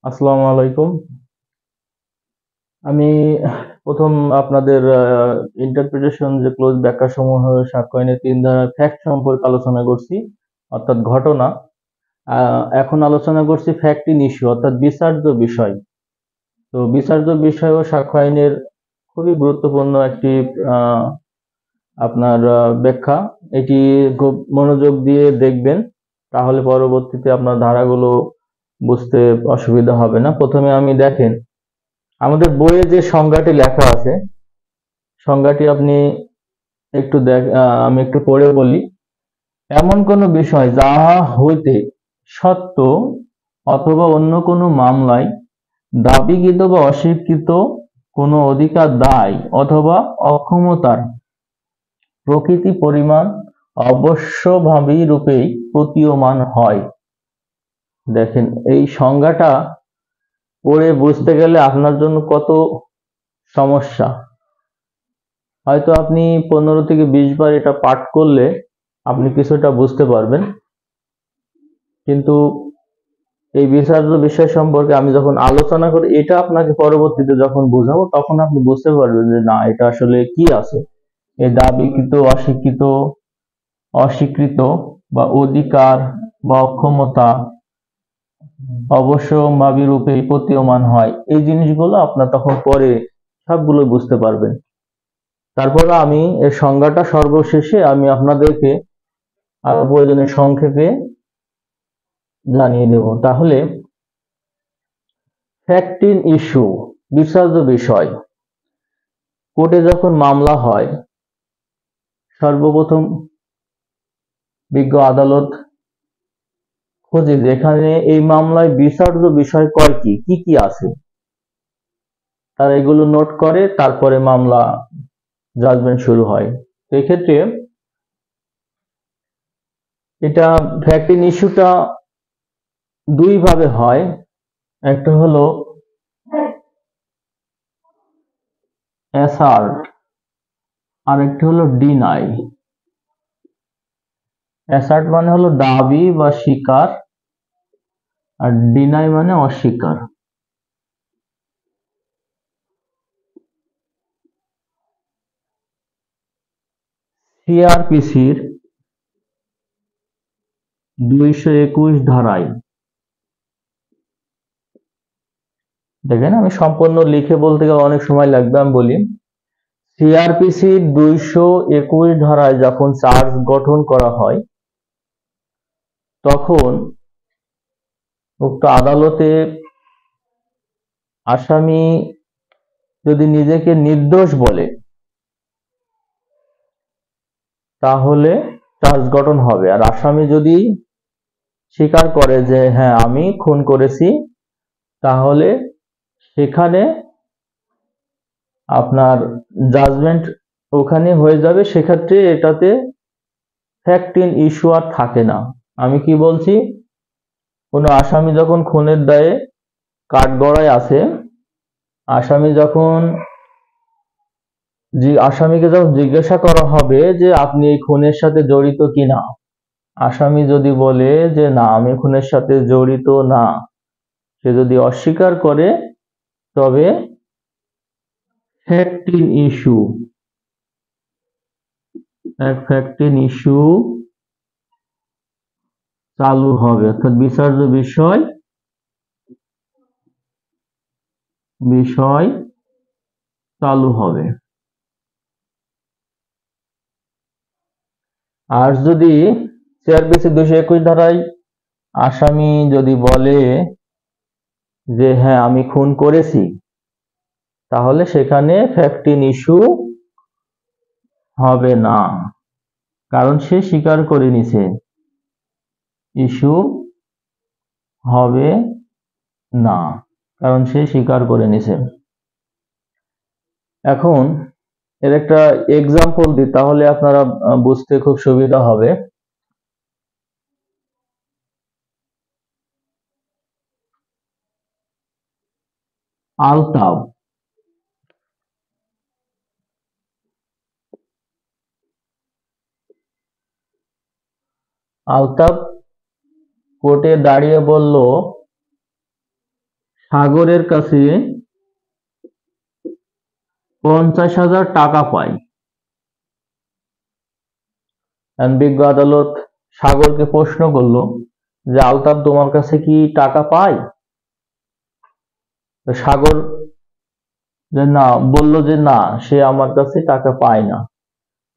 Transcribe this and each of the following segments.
আসসালামু আলাইকুম। আমি প্রথম আপনাদের ইন্টারপ্রিটেশন যে ক্লোজ ব্যাখ্যাসমূহ সাক্ষ্য আইনে ৩ ধারার ফ্যাক্ট সম্পর্কে আলোচনা করছি, অর্থাৎ ঘটনা। এখন আলোচনা করছি ফ্যাক্ট ইন ইস্যু, অর্থাৎ বিচার্য বিষয়। তো বিচার্য বিষয় ও সাক্ষ্য আইনের খুবই গুরুত্বপূর্ণ একটি আহ, আপনার ব্যাখ্যা। এটি খুব মনোযোগ দিয়ে দেখবেন, তাহলে পরবর্তীতে আপনার ধারাগুলো বুঝতে অসুবিধা হবে না। প্রথমে আমি দেখেন আমাদের বইয়ে যে সংজ্ঞাটি লেখা আছে, সংজ্ঞাটি আপনি একটু আমি একটু পড়ে বলি। এমন কোনো বিষয় যাহা হইতে সত্য অথবা অন্য কোনো মামলায় দাবিকৃত বা অস্বীকৃত কোনো অধিকার দায় অথবা অক্ষমতার প্রকৃতি পরিমাণ অবশ্যভাবী রূপেই প্রতীয়মান হয়। দেখেন, এই সংজ্ঞাটা পড়ে বুঝতে গেলে আপনার জন্য কত সমস্যা। হয়তো আপনি 15 থেকে 20 বার এটা পাঠ করলে আপনি কিছুটা বুঝতে পারবেন, কিন্তু এই বিচার্য বিষয় সম্পর্কে আমি যখন আলোচনা করি, এটা আপনাকে পরবর্তীতে যখন বুঝাবো তখন আপনি বুঝতে পারবেন যে না, এটা আসলে কি আছে। এই দাবিকৃত, অস্বীকৃত, অস্বীকৃত বা অধিকার বা অক্ষমতা অবশ্যম্ভাবী রূপে প্রতীয়মান হয়, এই জিনিসগুলো আপনার তখন পরে সবগুলো বুঝতে পারবেন। তারপরে আমি এর সংজ্ঞাটা সর্বশেষে আমি আপনাদেরকে আরো প্রয়োজনে সংক্ষেপে জানিয়ে দেব। তাহলে ফ্যাক্ট ইন ইস্যু, বিচার্য বিষয়। কোর্টে যখন মামলা হয়, সর্বপ্রথম বিজ্ঞ আদালত খোঁজে যেখানে এই মামলায় বিচার্য বিষয় কয়টি, কি কি আছে, তারা এগুলো নোট করে, তারপরে মামলা জাজমেন্ট শুরু হয়। তো এক্ষেত্রে এটা ফ্যাক্ট ইন ইস্যুটা দুই ভাবে হয়। একটা হলো অ্যাসার্ট, আর একটা হলো ডিনাই। অ্যাসার্ট মানে হলো দাবি বা স্বীকার, আর ডিনাই মানে অস্বীকার। সিআরপিসির 221 ধারায়, দেখেন আমি সম্পূর্ণ লিখে বলতে গেলে অনেক সময় লাগবে, আমি বলি। সিআরপিসির 221 ধারায় যখন চার্জ গঠন করা হয়, তখন উক্ত আদালতে আসামি যদি নিজেকে নির্দোষ বলে, তাহলে চার্জ গঠন হবে। আর আসামি যদি স্বীকার করে যে হ্যাঁ আমি খুন করেছি, তাহলে সেখানে আপনার জাজমেন্ট ওখানে হয়ে যাবে। সেক্ষেত্রে এটাতে ফ্যাক্ট ইন ইস্যু আর থাকে না। আমি কি বলছি, কোনো আসামি যখন খুনের দায়ে কাঠগড়ায় আছে, আসামি যখন আসামিকে যখন জিজ্ঞাসা করা হবে যে আপনি এই খুনের সাথে জড়িত কিনা, আসামি যদি বলে যে না আমি খুনের সাথে জড়িত না, সে যদি অস্বীকার করে, তবে fact in issue, fact in issue চালু হবে, অর্থাৎ বিচার্য বিষয় বিষয় চালু হবে। আর যদি সিআরপিসি 221 ধারায় আসামি যদি বলে যে হ্যাঁ আমি খুন করেছি, তাহলে সেখানে ফ্যাক্ট ইন ইস্যু হবে না, কারণ সে স্বীকার করে নিছে। ইস্যু হবে না, কারণ সে স্বীকার করে নিছে। এখন এর একটা এক্সাম্পল দিই, তাহলে আপনারা বুঝতে খুব সুবিধা হবে। আলতাব, আলতাব কোর্টে দাঁড়িয়ে বলল সাগরের কাছে 50,000 টাকা পায়। বিজ্ঞ আদালত সাগরকে প্রশ্ন করলো যে আলতাফ তোমার কাছে কি টাকা পায়? সাগর যে না, বলল যে না, সে আমার কাছে টাকা পায় না।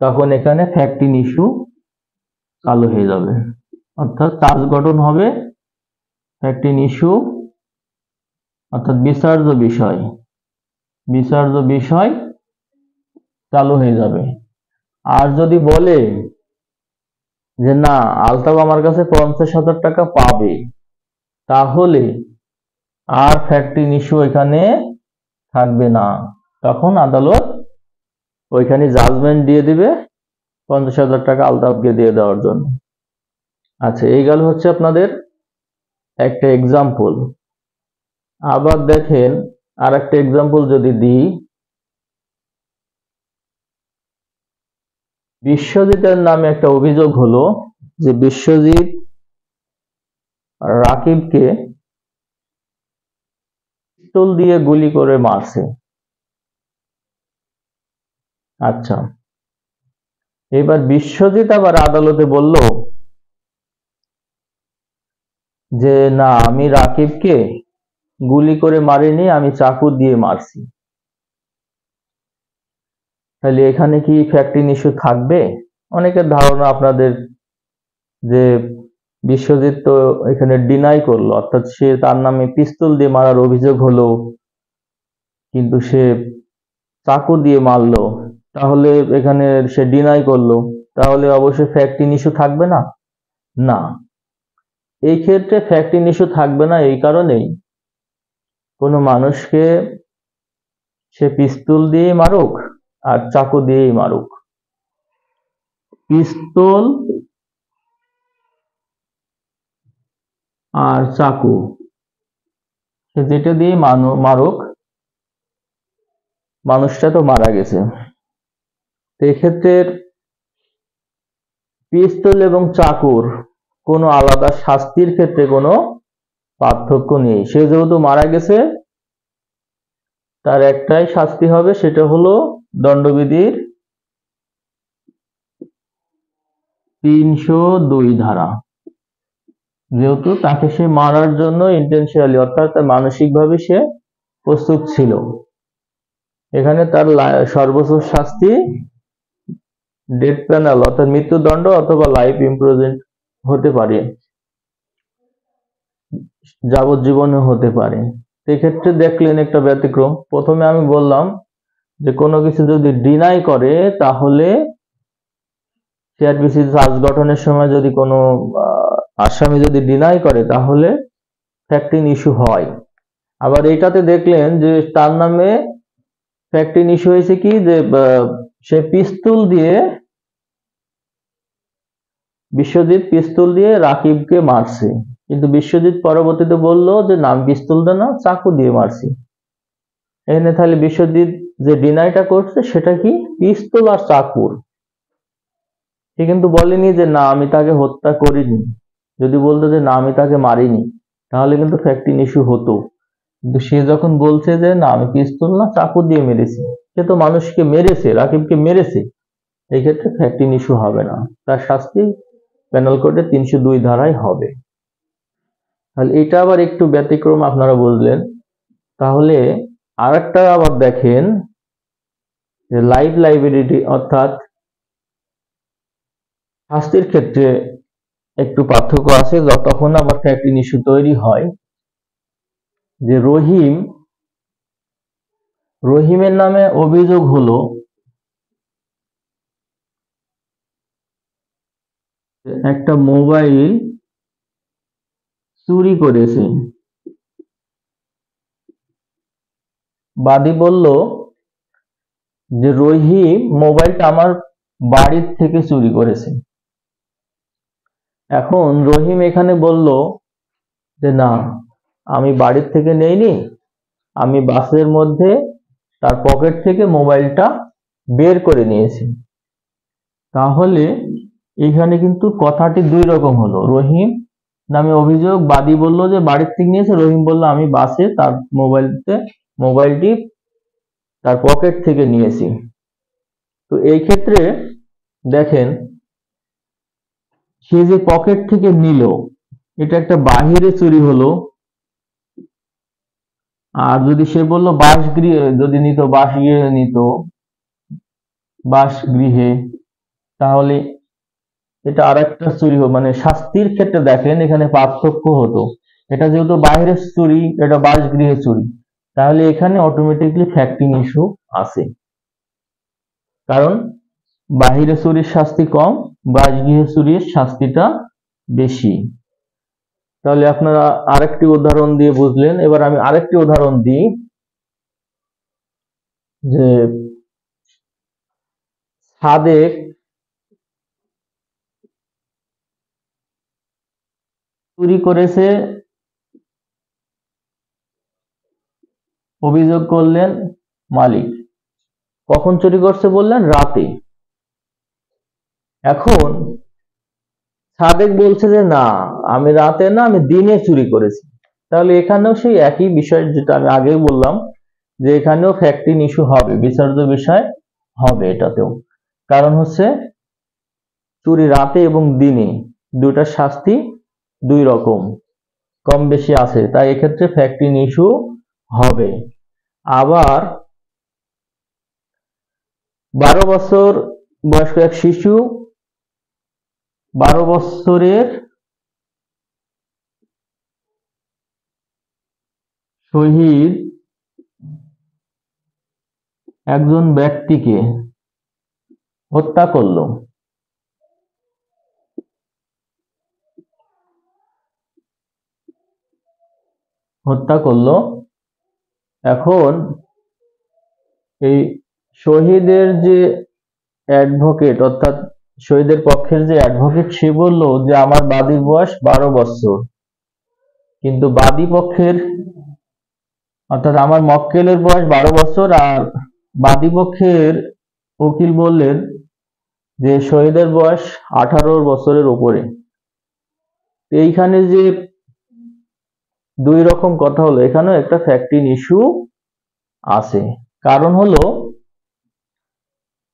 তখন এখানে ফ্যাক্ট ইন ইস্যু চালু হয়ে যাবে, অর্থাৎ চার্জ গঠন হবে ফ্যাক্ট ইন ইস্যু, অর্থাৎ বিচার্য বিষয় চালু হয়ে যাবে। আর যদি বলে যে না, আলতাফ আমার কাছে 50,000 টাকা পাবে, তাহলে আর ফ্যাক্ট ইন ইস্যু এখানে থাকবে না। তখন আদালত ওইখানে জাজমেন্ট দিয়ে দিবে 50,000 টাকা আলতাফকে দিয়ে দেওয়ার জন্য। আচ্ছা, এই গেল হচ্ছে আপনাদের একটা এক্সাম্পল। আবার দেখেন আর একটা এক্সাম্পল যদি দিই, বিশ্বজিতের নামে একটা অভিযোগ হলো যে বিশ্বজিৎ রাকিবকে পিস্তল দিয়ে গুলি করে মারছে। আচ্ছা, এবার বিশ্বজিৎ আবার আদালতে বলল যে না, আমি রাকিবকে গুলি করে মারিনি, আমি চাকু দিয়ে মারছি। তাহলে এখানে কি ফ্যাক্ট ইন ইস্যু থাকবে? অনেকের ধারণা আপনাদের যে বিশ্বজিৎ তো এখানে ডিনাই করলো, অর্থাৎ সে তার নামে পিস্তল দিয়ে মারার অভিযোগ হলো, কিন্তু সে চাকু দিয়ে মারলো, তাহলে এখানে সে ডিনাই করলো, তাহলে অবশ্যই ফ্যাক্ট ইন ইস্যু থাকবে না। না, এই ক্ষেত্রে ফ্যাক্ট ইন ইস্যু থাকবে না এই কারণেই, কোনো মানুষকে সে পিস্তল দিয়ে মারুক আর চাকু দিয়েই মারুক, পিস্তল আর চাকু সে যেটা দিয়ে মারুক, মানুষটা তো মারা গেছে। এক্ষেত্রে পিস্তল এবং চাকুর কোনো আলাদা শাস্তির ক্ষেত্রে কোনো পার্থক্য নেই। সে যেহেতু মারা গেছে, তার একটাই শাস্তি হবে, সেটা হলো দণ্ডবিধির 302 ধারা। যেহেতু তাকে সে মারার জন্য ইন্টেনশনালি, অর্থাৎ মানসিকভাবে সে প্রস্তুত ছিল, এখানে তার সর্বোচ্চ শাস্তি ডেথ পেনাল অর্থাৎ মৃত্যুদণ্ড অথবা লাইফ ইমপ্রিজনমেন্ট হতে পারে, যাবজ্জীবনও হতে পারে। সেক্ষেত্রে দেখলেন একটা ব্যতিক্রম। প্রথমে আমি বললাম যে কোনো কিছু যদি ডিনাই করে, তাহলে সিআরপিসি চার্জ গঠনের সময় যদি কোনো আসামি যদি ডিনাই করে, তাহলে ফ্যাক্ট ইন ইস্যু হয়। আবার এইটাতে দেখলেন যে তার নামে ফ্যাক্ট ইন ইস্যু হয়েছে কি, যে সে বিশ্বজিৎ পিস্তল দিয়ে রাকিবকে মারছে, কিন্তু বিশ্বজিৎ পরবর্তীতে বলল যে না, পিস্তল দিয়ে না, চাকু দিয়ে মারছি। এখানে তাহলে বিশ্বজিৎ যে ডিনাইটা করছে সেটা কি, পিস্তল আর চাকুর। সে কিন্তু বলেনি যে না, আমি তাকে হত্যা করিনি। যদি বলতো যে না, আমি তাকে মারিনি, তাহলে কিন্তু ফ্যাক্ট ইন ইস্যু হতো। কিন্তু সে যখন বলছে যে না, আমি পিস্তল না, চাকু দিয়ে মেরেছি, সে তো মানুষকে মেরেছে, রাকিবকে মেরেছে, এই ক্ষেত্রে ফ্যাক্ট ইন ইস্যু হবে না, তার শাস্তি পেনাল কোডে 302 ধারায় হবে। তাহলে এটা আবার একটু ব্যতিক্রম, আপনারা বুঝলেন। তাহলে আরেকটা আবার দেখেন যে লাইফ লাইবিলিটি, অর্থাৎ শাস্তির ক্ষেত্রে একটু পার্থক্য আছে। যতক্ষণ আবার ফ্যাক্ট ইন ইস্যু তৈরি হয় যে রহিমের নামে অভিযোগ হলো একটা মোবাইল চুরি করেছে। বাদী বলল যে রহিম মোবাইলটা আমার বাড়ির থেকে চুরি করেছে। এখন রহিম এখানে বলল যে না, আমি বাড়ির থেকে নেইনি, আমি বাসের মধ্যে তার পকেট থেকে মোবাইলটা বের করে নিয়েছি। তাহলে এখানে কিন্তু কথাটি দুই রকম হলো। রহিম নামে অভিযোগ। বাদী বলল যে বাড়ির থেকে নিয়েছে, রহিম বলল আমি বাসে তার মোবাইলটি তার পকেট থেকে নিয়েছি। তো এই ক্ষেত্রে দেখেন, সে যে পকেট থেকে নিল এটা একটা বাহিরে চুরি হলো। আর যদি সে বলল বাসগৃহে যদি নিত, বাসগৃহে, তাহলে এটা আরেকটা চুরি হতো। মানে শাস্তির ক্ষেত্রে দেখেন এখানে পার্থক্য হতো। এটা যেহেতু বাইরের চুরি, এটা বাসগৃহে চুরি, তাহলে এখানে অটোমেটিকলি ফ্যাক্টিং ইস্যু আছে। কারণ বাহিরে চুরির শাস্তি কম, বাসগৃহে চুরির শাস্তিটা বেশি। তাহলে আপনারা আরেকটি উদাহরণ দিয়ে বুঝলেন। এবার আমি আরেকটি উদাহরণ দিই, যে সাদেক চুরি করেছে, অভিযোগ করলেন মালিক। কখন চুরি করছে বললেন? রাতে। এখন সাদেক বলছে যে না, আমি রাতে না, আমি দিনে চুরি করেছি। তাহলে এখানেও সেই একই বিষয় যেটা আমি আগেই বললাম, যে এখানেও ফ্যাক্টিং ইস্যু হবে, বিচার্য বিষয় হবে এটাতেও। কারণ হচ্ছে চুরি রাতে এবং দিনে দুটার শাস্তি দুই রকম, কম বেশি আছে, তাই এক্ষেত্রে ফ্যাক্টিং ইস্যু হবে। আবার 12 বছর বয়স্ক এক শিশু 12 বছরের শহীদ একজন ব্যক্তিকে হত্যা করলো। এখন এই শহীদের যে অ্যাডভোকেট, অর্থাৎ শহীদের পক্ষের যে অ্যাডভোকেট, সে বলল যে আমার বাদীর বয়স 12 বছর, কিন্তু বাদী পক্ষের অর্থাৎ আমার মক্কেলের বয়স 12 বছর, আর বাদী পক্ষের উকিল বললেন যে শহীদের বয়স 18 বছরের উপরে। এইখানে যে দুই রকম কথা হলো, এখানেও একটা ফ্যাক্টিং ইস্যু আছে। কারণ হলো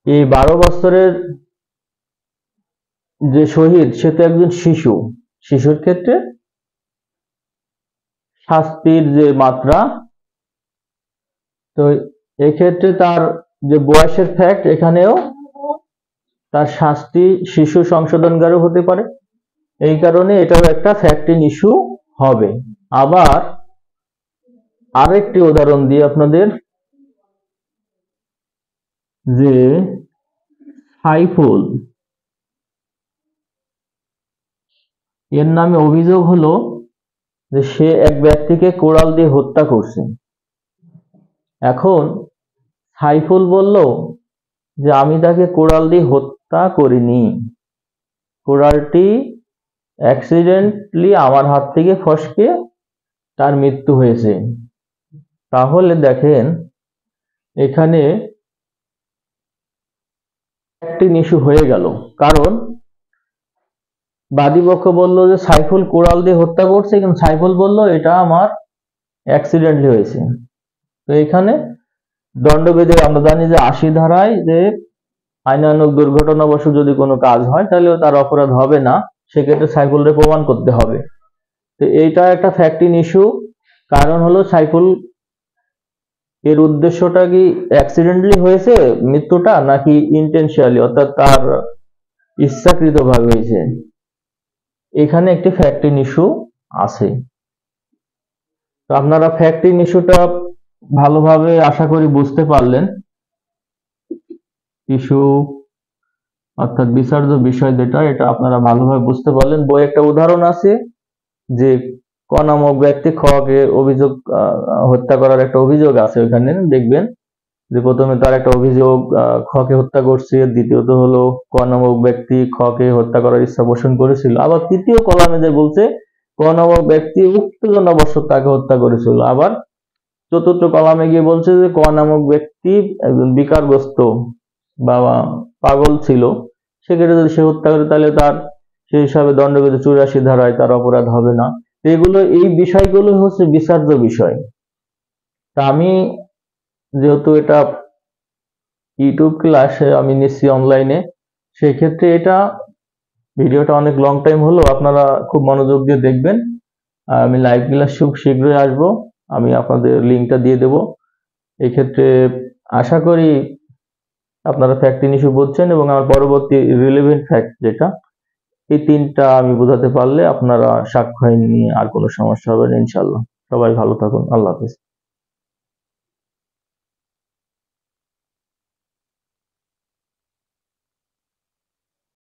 এই 12 বছরের যে শহীদ, সে তো একজন শিশু। শিশুর ক্ষেত্রে শাস্তির যে মাত্রা, তো এক্ষেত্রে তার যে বয়সের ফ্যাক্ট, এখানেও তার শাস্তি শিশু সংশোধনগারও হতে পারে। এই কারণে এটাও একটা ফ্যাক্টিং ইস্যু হবে। আবার আরেকটি উদাহরণ দিই আপনাদের, যে সাইফুল, এর নামে অভিযোগ হলো যে সে এক ব্যক্তিকে কোড়াল দিয়ে হত্যা করছে। এখন সাইফুল বলল যে আমি তাকে কোড়াল দিয়ে হত্যা করিনি, কোড়ালটি অ্যাক্সিডেন্টলি আমার হাত থেকে ফসকে তার মৃত্যু হয়েছে। তাহলে দেখেন এখানে একটি ইস্যু হয়ে গেল। কারণ বাদীপক্ষ বলল যে সাইফুল কোড়াল দিয়ে হত্যা করছে, কিন্তু সাইফুল বলল এটা আমার অ্যাক্সিডেন্টলি হয়েছে। তো এখানে দণ্ডবিধি আমরা জানি যে 80 ধারায় যে আইনানুগ দুর্ঘটনাবশত যদি কোনো কাজ হয় তাহলেও তার অপরাধ হবে না, সেক্ষেত্রে সাইফুলকে প্রমাণ করতে হবে। তো এইটা একটা ফ্যাক্টিং ইস্যু। কারণ হলো সাইফুল এর উদ্দেশ্যটা কি অ্যাক্সিডেন্টলি হয়েছে মৃত্যুটা, নাকি ইন্টেনশনালি, অর্থাৎ তার ইচ্ছাকৃতভাবে হয়েছে। এখানে একটি ফ্যাক্টিং ইস্যু আছে। তো আপনারা ফ্যাক্টিং ইস্যুটা ভালোভাবে আশা করি বুঝতে পারলেন। ইস্যু অর্থাৎ বিচার্য বিষয় যেটা, এটা আপনারা ভালোভাবে বুঝতে পারলেন। বই একটা উদাহরণ আছে যে ক নামক ব্যক্তি খ কে হত্যা করার একটা অভিযোগ আছে। ওখানে দেখবেন যে প্রথমে তার একটা অভিযোগ খ কে হত্যা করছে, দ্বিতীয়ত হলো ক নামক ব্যক্তি খ কে হত্যা করার ইচ্ছা পোষণ করেছিল, আবার তৃতীয় কলামে যে বলছে ক নামক ব্যক্তি উত্তেজনাবশত তাকে হত্যা করেছিল, আবার চতুর্থ কলামে গিয়ে বলছে যে ক নামক ব্যক্তি একজন বিকারগ্রস্ত বা পাগল ছিল, সেক্ষেত্রে যদি সে হত্যা করে তাহলে তার সেই হিসাবে দণ্ডবিধি 84 ধারায় তার অপরাধ হবে না। এই বিষয়গুলো হচ্ছে বিচার্য বিষয়। তা আমি যেহেতু এটা ইউটিউব ক্লাসে আমি নিচ্ছি অনলাইনে, সেই ক্ষেত্রে ভিডিওটা অনেক লং টাইম হলো, আপনারা খুব মনোযোগ দিয়ে দেখবেন। আমি লাইভ ক্লাস খুব শীঘ্রই আসবো, আমি আপনাদের লিঙ্কটা দিয়ে দেব। এই ক্ষেত্রে আশা করি আপনারা ফ্যাক্ট ইস্যু বুঝছেন, এবং আমার পরবর্তী রিলেভেন্ট ফ্যাক্ট যেটা, এই 3টা আমি বোঝাতে পারলে আপনারা সাক্ষ্য আইন নিয়ে আর কোনো সমস্যা হবে না ইনশাআল্লাহ। সবাই ভালো থাকুন। আল্লাহ হাফেজ।